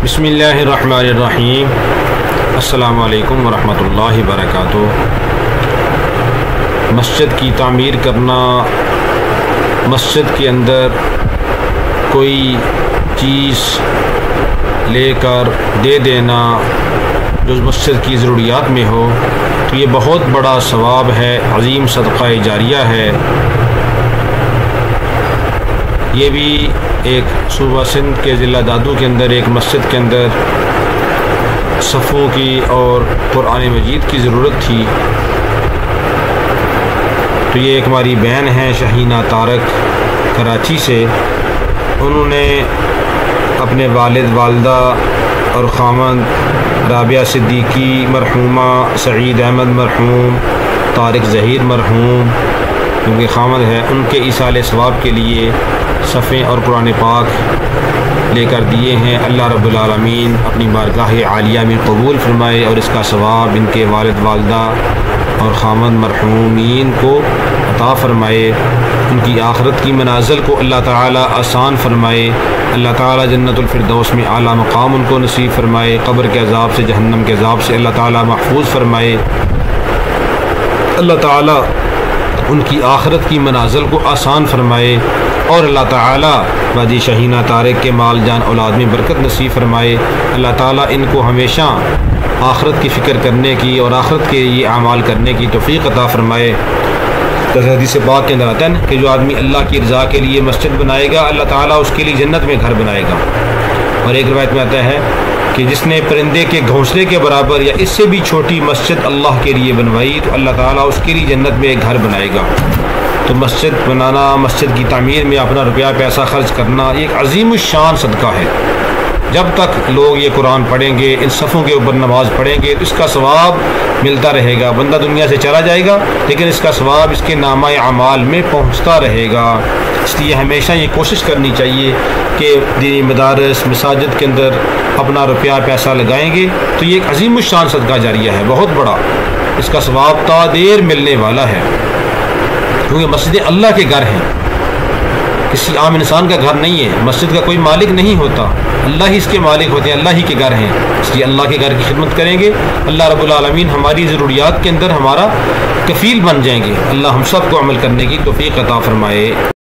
بسم اللہ الرحمن الرحیم۔ السلام علیکم ورحمۃ اللہ وبرکاتہ۔ مسجد کی تعمیر کرنا، مسجد کے اندر کوئی چیز لے کر دے دینا جو مسجد کی ضروریات میں ہو تو یہ بہت بڑا ثواب ہے، عظیم صدقہ جاریہ ہے۔ یہ بھی ایک صوبہ سندھ کے ضلع دادو کے اندر ایک مسجد کے اندر صفوں کی اور قرآن مجید کی ضرورت تھی، تو یہ ایک ہماری بہن ہیں شہینہ طارق کراچی سے، انہوں نے اپنے والد والدہ اور خامند رابعہ صدیقی مرحومہ، سعید احمد مرحوم، طارق ظہیر مرحوم کیونکہ خامد ہے، ان کے ایصال ثواب کے لیے صفیں اور قرآن پاک لے کر دیے ہیں۔ اللہ رب العالمین اپنی بارگاہ عالیہ میں قبول فرمائے اور اس کا ثواب ان کے والد والدہ اور خامد مرحومین کو عطا فرمائے، ان کی آخرت کی منازل کو اللہ تعالی آسان فرمائے، اللہ تعالی جنت الفردوس میں اعلیٰ مقام ان کو نصیب فرمائے، قبر کے عذاب سے، جہنم کے عذاب سے اللہ تعالی محفوظ فرمائے، اللہ تعالی ان کی آخرت کی منازل کو آسان فرمائے، اور اللہ تعالی بادی شہینہ طارق کے مال جان اولاد میں برکت نصیب فرمائے، اللہ تعالی ان کو ہمیشہ آخرت کی فکر کرنے کی اور آخرت کے یہ اعمال کرنے کی توفیق عطا فرمائے۔ حدیث پاک کے اندر آتا ہے کہ جو آدمی اللہ کی رضا کے لیے مسجد بنائے گا اللہ تعالیٰ اس کے لیے جنت میں گھر بنائے گا، اور ایک روایت میں آتا ہے کہ جس نے پرندے کے گھونسلے کے برابر یا اس سے بھی چھوٹی مسجد اللہ کے لیے بنوائی تو اللہ تعالیٰ اس کے لیے جنت میں ایک گھر بنائے گا۔ تو مسجد بنانا، مسجد کی تعمیر میں اپنا روپیہ پیسہ خرچ کرنا یہ ایک عظیم الشان صدقہ ہے۔ جب تک لوگ یہ قرآن پڑھیں گے، ان صفوں کے اوپر نماز پڑھیں گے تو اس کا ثواب ملتا رہے گا، بندہ دنیا سے چلا جائے گا لیکن اس کا ثواب اس کے نامہ اعمال میں پہنچتا رہے گا۔ اس لیے ہمیشہ یہ کوشش کرنی چاہیے کہ دینی مدارس مساجد کے اندر اپنا روپیہ پیسہ لگائیں گے تو یہ ایک عظیم الشان صدقہ جاریہ ہے، بہت بڑا، اس کا ثواب تا دیر ملنے والا ہے، کیونکہ مسجدیں اللہ کے گھر ہیں، کسی عام انسان کا گھر نہیں ہے، مسجد کا کوئی مالک نہیں ہوتا، اللہ ہی اس کے مالک ہوتے ہیں، اللہ ہی کے گھر ہیں، اس لیے اللہ کے گھر کی خدمت کریں گے، اللہ رب العالمین ہماری ضروریات کے اندر ہمارا کفیل بن جائیں گے۔ اللہ ہم سب کو عمل کرنے کی توفیق عطا فرمائے۔